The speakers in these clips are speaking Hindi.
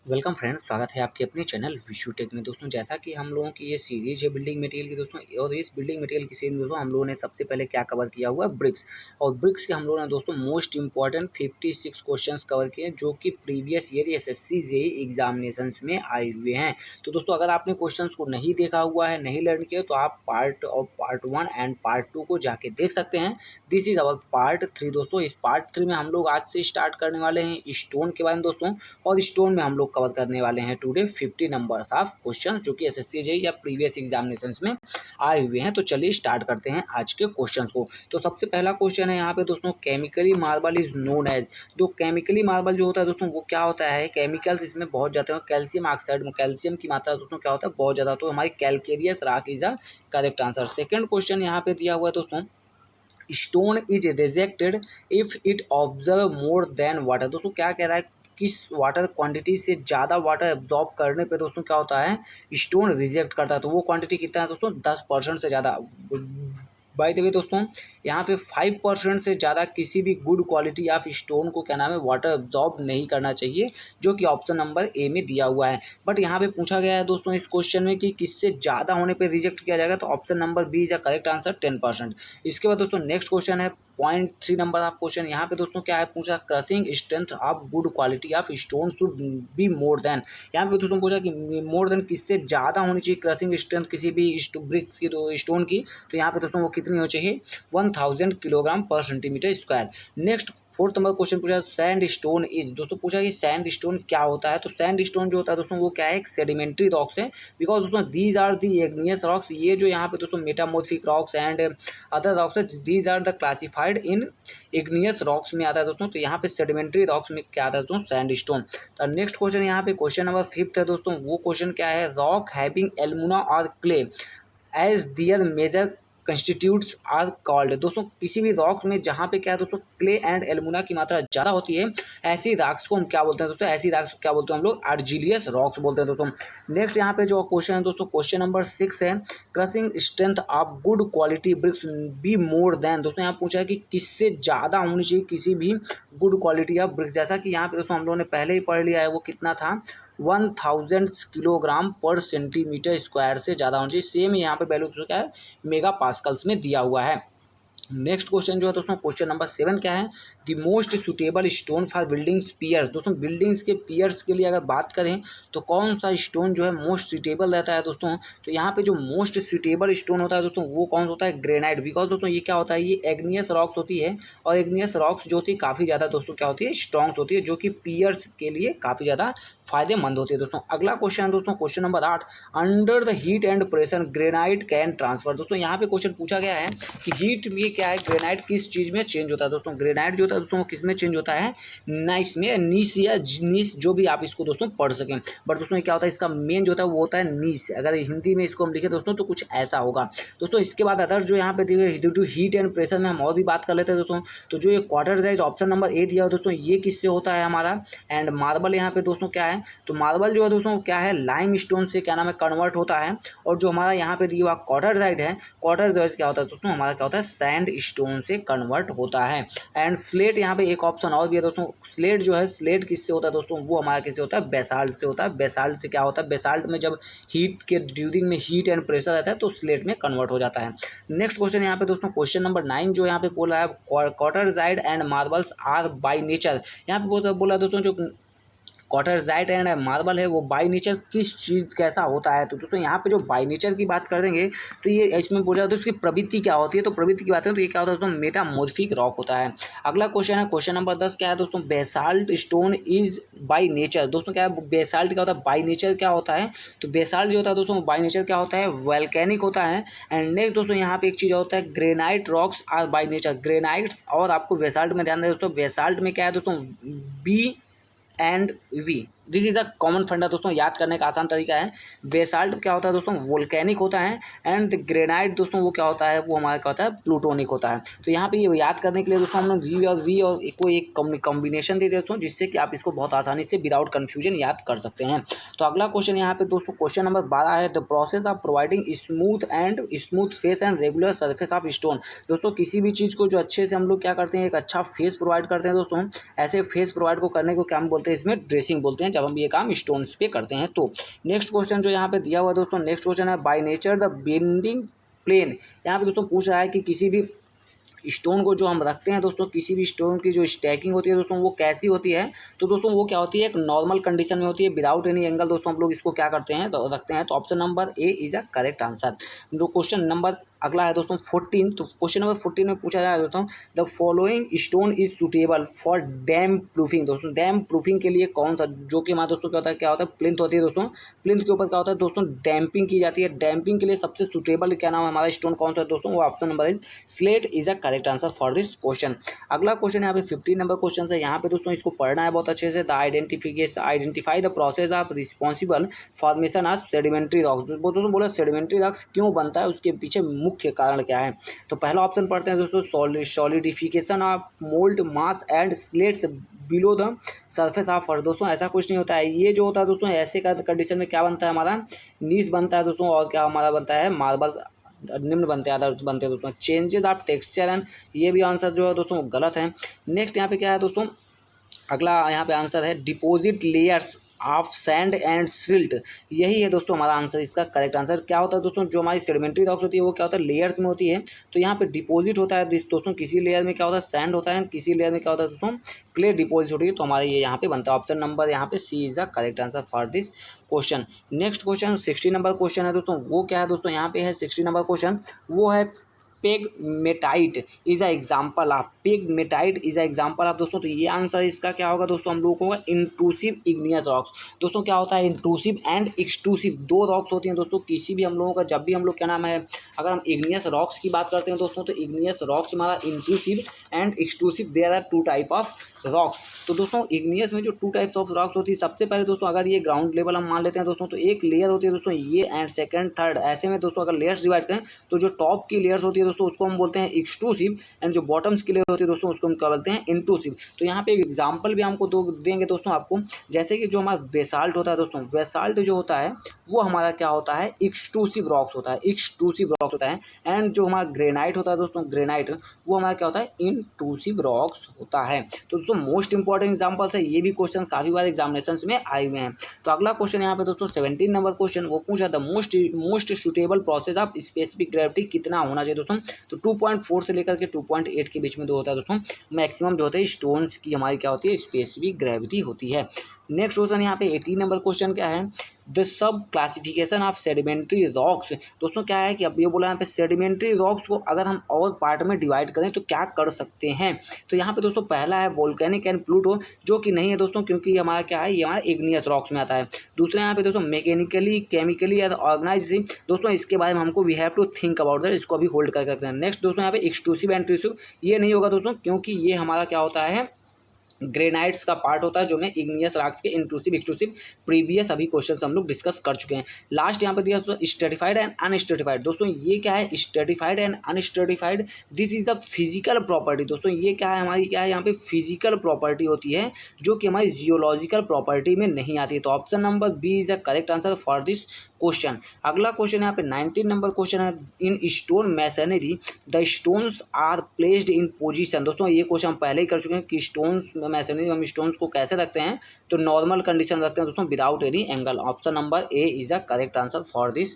वेलकम फ्रेंड्स, स्वागत है आपके अपने चैनल विशु टेक में। दोस्तों, जैसा कि हम लोगों की ये सीरीज है बिल्डिंग मटेरियल की दोस्तों, और इस बिल्डिंग मटेरियल की सीरीज में दोस्तों हम लोगों ने सबसे पहले क्या कवर किया हुआ है, ब्रिक्स। और ब्रिक्स के हम लोगों ने दोस्तों मोस्ट इंपॉर्टेंट 56 क्वेश्चंस कवर किए जो कि previous year SSC JEE examinations में आए हुए हैं। तो दोस्तों, अगर आपने क्वेश्चन को नहीं देखा हुआ है, नहीं लर्न किया, तो आप पार्ट 1 एंड पार्ट 2 को जाके देख सकते हैं। दिस इज अवर पार्ट 3 दोस्तों। इस पार्ट 3 में हम लोग आज से स्टार्ट करने वाले हैं स्टोन के बारे में दोस्तों, और स्टोन में हम लोग कवर करने वाले हैं टुडे 50 नंबर्स ऑफ क्वेश्चंस जो कि एसएससी जेईई या प्रीवियस एग्जामिनेशंस में आए हुए हैं। तो चलिए स्टार्ट करते हैं आज के क्वेश्चंस को। तो सबसे पहला क्वेश्चन है यहाँ पे दोस्तों, chemically marble is known as. तो केमिकली मार्बल जो होता है दोस्तों वो क्या होता है, केमिकल्स इसमें बहुत जाते हैं, कैल्शियम ऑक्साइड में कैल्शियम की मात्रा दोस्तों क्या होता है, बहुत ज़्यादा। तो हमारी calcareous rock is a correct answer. Second question यहाँ पे दिया हुआ है दोस्तों, stone is rejected if it observe more than water. दोस्तों क्या कह रहा है, किस वाटर क्वांटिटी से ज़्यादा वाटर एब्जॉर्ब करने पे दोस्तों क्या होता है, स्टोन रिजेक्ट करता है। तो वो क्वांटिटी कितना है दोस्तों, 10% से ज़्यादा। बाय द वे दोस्तों, यहाँ पे 5% से ज़्यादा किसी भी गुड क्वालिटी ऑफ स्टोन को क्या नाम है, वाटर एब्जॉर्ब नहीं करना चाहिए, जो कि ऑप्शन नंबर ए में दिया हुआ है। बट यहाँ पे पूछा गया है दोस्तों इस क्वेश्चन में कि किससे ज़्यादा होने पे रिजेक्ट किया जाएगा, तो option number B is a correct answer, 10%। इसके बाद दोस्तों नेक्स्ट क्वेश्चन है 0.3 नंबर ऑफ क्वेश्चन। यहाँ पे दोस्तों क्या है, पूछा crushing strength of good quality of stone should be more then. यहाँ पे दोस्तों पूछा कि मोर देन किससे ज़्यादा होनी चाहिए क्रशिंग स्ट्रेंथ किसी भी ब्रिक्स की, तो स्टोन की। तो यहाँ पे दोस्तों वो कितनी होनी चाहिए, 1000 किलोग्राम पर centimetre square. Next fourth number question पूछा, सैंड स्टोन इज। दोस्तों पूछा कि सैंड स्टोन क्या होता है। तो सैंड स्टोन जो होता है दोस्तों वो क्या है, एक सेडिमेंट्री रॉक्स है। बिकॉज दोस्तों these are the igneous rocks. ये जो यहाँ पे दोस्तों metamorphic rocks and other rocks है, these are the classified in igneous rocks में आता है दोस्तों। तो यहाँ पे सेडिमेंट्री रॉक्स में क्या आता है दोस्तों, सैंड स्टोन। तो नेक्स्ट क्वेश्चन यहाँ पे क्वेश्चन नंबर 5 है दोस्तों। वो क्वेश्चन क्या है, रॉक हैविंग एल्मुना और clay as their major constituents are called. दोस्तों किसी भी रॉक में जहाँ पे क्या है दोस्तों, क्ले एंड एल्मुना की मात्रा ज़्यादा होती है, ऐसी रॉक्स को हम क्या बोलते हैं दोस्तों, ऐसी रॉक्स को क्या बोलते हैं हम लोग, आर्जिलियस रॉक्स बोलते हैं दोस्तों। नेक्स्ट यहाँ पे जो क्वेश्चन है दोस्तों, क्वेश्चन नंबर 6 है, crushing strength of good quality bricks be more than. दोस्तों यहाँ पूछा है कि किससे ज़्यादा होनी चाहिए किसी भी गुड क्वालिटी ऑफ ब्रिक्स। जैसा कि यहाँ पे दोस्तों हम लोगों ने पहले ही पढ़ लिया है, वो कितना था, 1000 किलोग्राम पर सेंटीमीटर स्क्वायर से ज़्यादा होना चाहिए। सेम यहाँ पे वैल्यू क्या है, मेगा पास्कल्स में दिया हुआ है। नेक्स्ट क्वेश्चन जो है दोस्तों, क्वेश्चन नंबर 7 क्या है, the most suitable stone for buildings piers. दोस्तों बिल्डिंग्स के पियर्स के लिए अगर बात करें तो कौन सा स्टोन जो है मोस्ट सुटेबल रहता है दोस्तों। तो यहाँ पे जो मोस्ट सुटेबल स्टोन होता है दोस्तों वो कौन सा होता है, ग्रेनाइट। बिकॉज दोस्तों ये क्या होता है, ये एग्नियस रॉक्स होती है, और एग्नियस रॉक्स जो होती है काफ़ी ज़्यादा दोस्तों क्या होती है, स्ट्रॉन्ग्स होती है, जो कि पियर्स के लिए काफ़ी ज़्यादा फायदेमंद होती है दोस्तों। अगला क्वेश्चन है दोस्तों, question number 8, under the heat and pressure granite can transfer. दोस्तों यहाँ पे क्वेश्चन पूछा गया है कि हीट में क्या है, ग्रेनाइट किस चीज़ में चेंज होता है दोस्तों। ग्रेनाइट जो होता है दोस्तों वो किस में चेंज होता है, नाइस में, नीस या नीस, जो भी आप इसको दोस्तों पढ़ सकें। बट दोस्तों क्या होता है, इसका मेन जो होता है वो होता है नीस। अगर हिंदी में इसको हम लिखे दोस्तों तो कुछ ऐसा होगा दोस्तों। इसके बाद अदर जो यहाँ पे due to heat and pressure में हम और भी बात कर लेते हैं दोस्तों। तो जो ये क्वार्टरजाइट ऑप्शन नंबर ए दिया हो दोस्तों, ये किससे होता है हमारा, एंड मार्बल यहाँ पे दोस्तों क्या है, तो मार्बल जो है दोस्तों क्या है, लाइम स्टोन से क्या नाम है, कन्वर्ट होता है। और जो हमारा यहाँ पे दिया हुआ क्वार्टरजाइट है, क्वार्टरजाइट क्या होता है दोस्तों, हमारा क्या होता है, सैंड स्टोन से कन्वर्ट होता है। एंड स्लेट यहाँ पे एक ऑप्शन और भी है दोस्तों, स्लेट जो है, स्लेट किससे होता है दोस्तों, वो हमारा किससे होता है, बेसाल्ट से होता है। बेसाल्ट से क्या होता है, बेसाल्ट में जब हीट के ड्यूरिंग में हीट एंड प्रेशर रहता है तो स्लेट में कन्वर्ट हो जाता है। नेक्स्ट क्वेश्चन यहाँ पे दोस्तों, क्वेश्चन नंबर 9 जो यहाँ पे बोला है, quartzite and marbles are by nature. यहाँ पे बोला दोस्तों जो क्वार्टरजाइट एंड मार्बल है वो बाई नेचर किस चीज़ कैसा होता है। तो दोस्तों यहाँ पे जो बाई नेचर की बात कर देंगे तो ये इसमें बोला जाता है उसकी प्रवृत्ति क्या होती है। तो प्रवृत्ति की बात करें तो ये क्या होता है दोस्तों, मेटामॉर्फिक रॉक होता है। अगला क्वेश्चन है क्वेश्चन नंबर 10 क्या है दोस्तों, basalt stone is by nature. दोस्तों क्या है, बेसाल्ट क्या होता है, बाई नेचर क्या होता है। तो बेसाल्ट जो होता है दोस्तों बाई नेचर क्या होता है, वोल्केनिक होता है। एंड नेक्स्ट दोस्तों यहाँ पे एक चीज़ होता है, granite rocks are by nature. Granites और आपको बेसाल्ट में ध्यान दें दोस्तों, बेसाल्ट में क्या है दोस्तों, B and V. This is a common funda दोस्तों, याद करने का आसान तरीका है। बेसाल्ट क्या होता है दोस्तों, वोल्केनिक होता है। एंड ग्रेनाइट दोस्तों वो क्या होता है, वो हमारा क्या होता है, प्लूटोनिक होता है। तो यहाँ पे ये याद करने के लिए दोस्तों हम लोग वी और को एक कॉम्बिनेशन दे देते हैं जिससे कि आप इसको बहुत आसानी से विदाउट कन्फ्यूजन याद कर सकते हैं। तो अगला क्वेश्चन यहाँ पे दोस्तों, क्वेश्चन नंबर 12 है, the process of providing smooth face and regular surface of stone. दोस्तों किसी भी चीज़ को जो अच्छे से हम लोग क्या करते हैं, एक अच्छा फेस प्रोवाइड करते हैं दोस्तों, ऐसे फेस प्रोवाइड को करने को क्या हम बोलते हैं, इसमें ड्रेसिंग बोलते हैं। जब हम ये काम स्टोन्स पे करते हैं। तो नेक्स्ट क्वेश्चन जो यहाँ पे दिया हुआ है दोस्तों, नेक्स्ट क्वेश्चन है by nature the bending plane. यहाँ पे दोस्तों पूछ रहा है कि किसी भी स्टोन को जो हम रखते हैं दोस्तों, किसी भी स्टोन की जो स्टैकिंग होती है दोस्तों वो कैसी होती है, तो दोस्तों वो क्या होती है, एक नॉर्मल कंडीशन में होती है विदाउट एनी एंगल। दोस्तों हम लोग इसको क्या करते हैं तो रखते हैं। तो option number A is a correct answer. जो क्वेश्चन नंबर अगला है दोस्तों 14, तो क्वेश्चन नंबर 14 में पूछा जा रहा है दोस्तों the following stone is suitable for dam proofing. दोस्तों डैम प्रूफिंग के लिए कौन सा, जो कि हमारा दोस्तों क्या होता है प्लिंथ होती है दोस्तों, प्लिंथ के ऊपर क्या होता है दोस्तों डैम्पिंग की जाती है। डैम्पिंग के लिए सबसे सुटेबल क्या नाम है हमारा स्टोन कौन सा है दोस्तों, वो option number is slate is a correct answer for this question. अगला क्वेश्चन यहाँ पे 15 नंबर क्वेश्चन है। यहाँ पे दोस्तों इसको पढ़ना है बहुत अच्छे से। The identify the process of responsible formation of sedimentary rocks. दोस्तों बोला सेडिमेंट्री रॉक्स क्यों बनता है, उसके पीछे मुख्य कारण क्या है। तो पहला ऑप्शन पढ़ते हैं दोस्तों, solidification of mould mass and slates below the surface of earth. दोस्तों ऐसा कुछ नहीं होता है, ये जो होता है दोस्तों ऐसे का कंडीशन में क्या बनता है हमारा नीस बनता है दोस्तों, और क्या हमारा बनता है मार्बल निम्न बनते हैं आधार बनते हैं दोस्तों। चेंजेस ऑफ टेक्सचर एंड, ये भी आंसर जो है दोस्तों गलत है। नेक्स्ट यहाँ पे क्या है दोस्तों, अगला यहाँ पे आंसर है deposit layers of sand and silt. यही है दोस्तों हमारा आंसर, इसका करेक्ट आंसर क्या होता है दोस्तों, जो हमारी सेडिमेंट्री रॉक्स होती है वो क्या होता है लेयर्स में होती है। तो यहाँ पे डिपॉजिट होता है दोस्तों, किसी लेयर में क्या होता है सैंड होता है, किसी लेयर में क्या होता है दोस्तों क्ले डिपॉजिट होती है। तो हमारे ये यहाँ पे बनता है ऑप्शन नंबर यहाँ पे C is the correct answer for this question. Next question 60 number question है दोस्तों, वो क्या है दोस्तों यहाँ पे है 60 नंबर क्वेश्चन, वो है pegmatite is a example of, pegmatite is a example of दोस्तों। तो ये आंसर इसका क्या होगा दोस्तों हम लोगों को होगा इंट्रूसिव इग्नियस रॉक्स। दोस्तों क्या होता है इंट्रूसिव एंड एक्सट्रूसिव, दो रॉक्स होती हैं दोस्तों किसी भी हम लोगों का, जब भी हम लोग क्या नाम है अगर हम इग्नियस रॉक्स की बात करते हैं दोस्तों, तो इग्नियस रॉक्स हमारा intrusive and extrusive, there are two type of rocks. तो दोस्तों इग्नियस में जो टू टाइप्स ऑफ रॉक्स होती है, सबसे पहले दोस्तों अगर ये ग्राउंड लेवल हम मान लेते हैं दोस्तों, तो एक लेयर होती है दोस्तों ये एंड सेकंड थर्ड, ऐसे में दोस्तों अगर लेयर्स डिवाइड करें तो जो टॉप की लेयर्स होती है दोस्तों उसको हम बोलते हैं एक्सट्रूसिव, एंड जो बॉटम्स की लेयर होती है दोस्तों उसको हम क्या बोलते हैं इंट्रूसिव। तो यहाँ पे एक एग्जाम्पल भी हमको देंगे दोस्तों आपको, जैसे कि जो हमारा बेसाल्ट होता है दोस्तों, बेसाल्ट जो होता है वो हमारा क्या होता है एक्सट्रूसिव रॉक्स होता है, एक्सट्रूसिव रॉक्स होता है। एंड जो हमारा ग्रेनाइट होता है दोस्तों, ग्रेनाइट वो हमारा क्या होता है इंट्रूसिव रॉक्स होता है। तो दोस्तों मोस्ट इंपॉर्टेंट एग्जाम्पल्स है, ये भी क्वेश्चन काफी बार एग्जामिनेशन में आए हुए हैं। तो अगला क्वेश्चन यहाँ पे दोस्तों 17 नंबर क्वेश्चन, वो पूछा the most suitable process of specific gravity कितना होना चाहिए दोस्तों। तो 2.4 से लेकर के 2.8 के बीच में जो होता है दोस्तों मैक्सिमम जो होता है स्टोन्स की हमारी क्या होती है स्पेसिफिक ग्रेविटी होती है। नेक्स्ट क्वेश्चन यहाँ पे 18 नंबर क्वेश्चन क्या है, the sub classification of sedimentary rocks. दोस्तों क्या है कि अब ये बोला यहाँ पे सेडिमेंट्री रॉक्स को अगर हम और पार्ट में डिवाइड करें तो क्या कर सकते हैं। तो यहाँ पे दोस्तों पहला है वोल्केनिक एंड प्लूटो, जो कि नहीं है दोस्तों क्योंकि हमारा क्या है ये हमारा इग्नियस रॉक्स में आता है। दूसरा यहाँ पे दोस्तों मैकेनिकली केमिकली या ऑर्गेनाइज दोस्तों, इसके बारे में हमको we have to think about that, इसको अभी होल्ड कर सकते हैं। नेक्स्ट दोस्तों यहाँ पे एक्सट्रूसिव एंड इंट्रूसिव, ये नहीं होगा दोस्तों क्योंकि ये हमारा क्या होता है ग्रेनाइट्स का पार्ट होता है, जो में इग्नियस रॉक्स के इंट्रूसिव एक्सट्रूसिव प्रीवियस अभी क्वेश्चन हम लोग डिस्कस कर चुके हैं। लास्ट यहाँ पे दिया स्ट्रेटिफाइड एंड अनस्ट्रेटिफाइड। दोस्तों ये क्या है stratified and unstratified, this is the physical property. दोस्तों ये क्या है हमारी क्या है यहाँ पे फिजिकल प्रॉपर्टी होती है जो कि हमारी जियोलॉजिकल प्रॉपर्टी में नहीं आती है। तो option number B is the correct answer for this question. अगला क्वेश्चन यहाँ पे 19 नंबर क्वेश्चन है, in stone masonry the stones are placed in position. दोस्तों ये क्वेश्चन हम पहले ही कर चुके हैं कि स्टोन्स मैसनरी हम स्टोन्स को कैसे रखते हैं, तो नॉर्मल कंडीशन रखते हैं दोस्तों without any angle. Option number A is the correct answer for this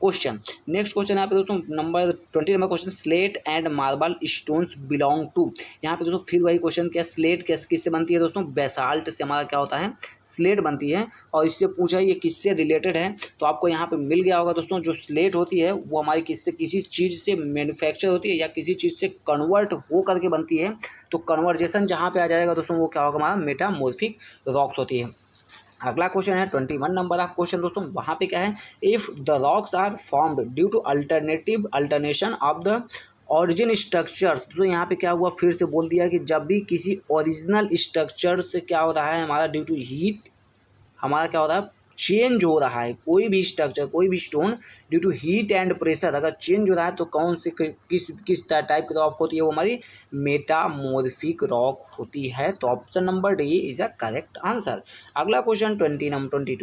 question. Next question यहाँ पे दोस्तों number 20 number question, slate and marble stones belong to. यहाँ पे दोस्तों फिर वही क्वेश्चन, क्या स्लेट किससे बनती है दोस्तों, बेसाल्ट से हमारा क्या होता है स्लेट बनती है। और इससे पूछा ये किससे रिलेटेड है, तो आपको यहाँ पे मिल गया होगा दोस्तों, जो स्लेट होती है वो हमारी किसी चीज़ से मैन्युफैक्चर होती है या किसी चीज़ से कन्वर्ट हो करके बनती है। तो कन्वर्जेशन जहाँ पे आ जाएगा दोस्तों वो क्या होगा हमारा मेटामॉर्फिक रॉक्स होती है। अगला क्वेश्चन है 21 नंबर ऑफ क्वेश्चन दोस्तों, वहाँ पे क्या है, if the rocks are formed due to alternation of the origin structures. तो यहाँ पे क्या हुआ फिर से बोल दिया कि जब भी किसी ओरिजिनल स्ट्रक्चर से क्या होता है हमारा ड्यू टू हीट हमारा क्या होता है चेंज हो रहा है, कोई भी स्ट्रक्चर, कोई भी stone due to heat and pressure अगर चेंज हो रहा है तो कौन से किस टाइप की रॉक होती है, वो हमारी मेटामॉर्फिक रॉक होती है। तो option number D is a correct answer. अगला क्वेश्चन 22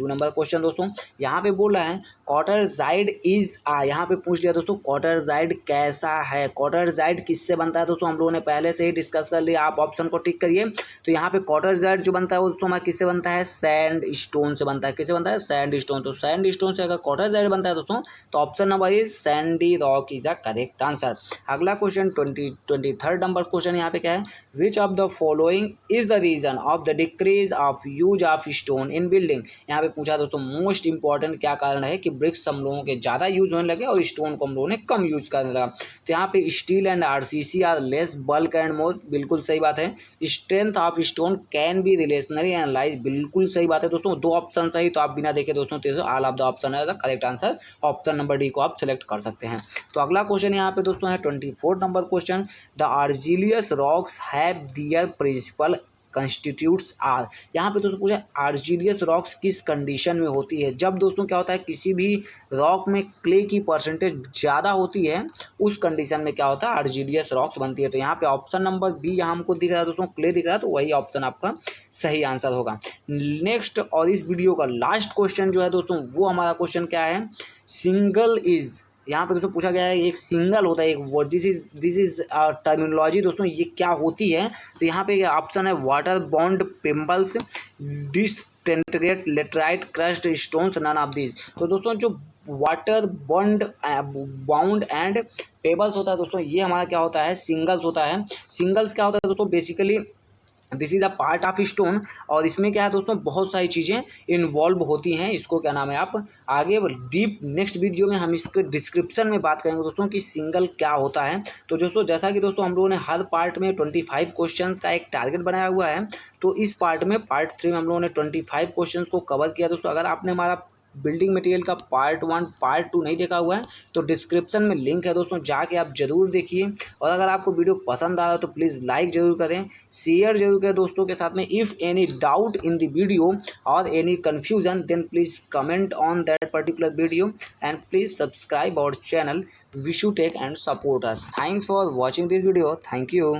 नंबर क्वेश्चन दोस्तों, यहाँ पे बोल रहा है क्वार्टरजाइड इज यहाँ पे पूछ लिया दोस्तों क्वार्टरजाइड कैसा है। क्वार्टरजाइड किससे बनता है दोस्तों, हम लोगों ने पहले से ही डिस्कस कर लिया, आप ऑप्शन को टिक करिए। तो यहाँ पे क्वार्टरजाइड जो बनता है वो दोस्तों हमारा किससे बनता है, सैंड स्टोन से बनता है। किससे बनता है, सैंड स्टोन। तो सैंड स्टोन से अगर क्वार्टरजाइड बनता है दोस्तों तो option number is sandy rock is a correct answer. अगला क्वेश्चन 23 नंबर क्वेश्चन यहाँ पे क्या है, which of the following is the reason of the decrease of use of stone in building. यहाँ पे पूछा दोस्तों मोस्ट इंपॉर्टेंट क्या कारण है कि ब्रिक्स हम लोगों के ज़्यादा यूज होने लगे और स्टोन को हम लोगों ने कम यूज करने लगा। तो यहाँ पे steel and RCC are less bulk and more, बिल्कुल सही बात है। Strength of stone can be relatively analyse, बिल्कुल सही बात है दोस्तों। दो ऑप्शन सही, तो आप बिना देखे दोस्तों ऑल ऑफ द ऑप्शन है correct answer, option number D को आप सेलेक्ट कर सकते हैं। तो अगला क्वेश्चन यहाँ पे दोस्तों है 24 number question, the argillaceous rocks have their principal constitutes are. यहाँ पे दोस्तों पूछा आर्जिलियस रॉक्स किस कंडीशन में होती है। जब दोस्तों क्या होता है किसी भी रॉक में क्ले की परसेंटेज ज़्यादा होती है उस कंडीशन में क्या होता है, आर्जिलियस रॉक्स बनती है। तो यहाँ पे ऑप्शन नंबर बी यहाँ हमको दिख रहा है दोस्तों, क्ले दिख रहा है, तो वही ऑप्शन आपका सही आंसर होगा। नेक्स्ट और इस वीडियो का लास्ट क्वेश्चन जो है दोस्तों वो हमारा क्वेश्चन क्या है, सिंगल इज। यहाँ पे दोस्तों पूछा गया है एक सिंगल होता है एक वर्ड, दिस इज टर्मिनोलॉजी दोस्तों, ये क्या होती है। तो यहाँ पे ऑप्शन है water bond pebbles, disintegrate laterite crust stones, none of this. तो दोस्तों जो water bond bound and pebbles होता है दोस्तों ये हमारा क्या होता है, सिंगल्स होता है। सिंगल्स क्या होता है दोस्तों, basically this is a part of stone, और इसमें क्या है दोस्तों बहुत सारी चीज़ें इन्वॉल्व होती हैं। इसको क्या नाम है, आप आगे डीप नेक्स्ट वीडियो में हम इसके डिस्क्रिप्शन में बात करेंगे दोस्तों कि सिंगल क्या होता है। तो दोस्तों जैसा कि दोस्तों हम लोगों ने हर पार्ट में 25 क्वेश्चंस का एक टारगेट बनाया हुआ है, तो इस पार्ट में पार्ट 3 में हम लोगों ने 25 क्वेश्चंस को कवर किया दोस्तों। अगर आपने हमारा बिल्डिंग मटेरियल का पार्ट 1 पार्ट 2 नहीं देखा हुआ है तो डिस्क्रिप्शन में लिंक है दोस्तों, जाके आप जरूर देखिए। और अगर आपको वीडियो पसंद आ रहा है तो प्लीज़ लाइक जरूर करें, शेयर जरूर करें दोस्तों के साथ में। If any doubt in the video और any confusion then please comment on that particular video and please subscribe our channel Vishu Tech and support us. Thanks for watching this video, thank you.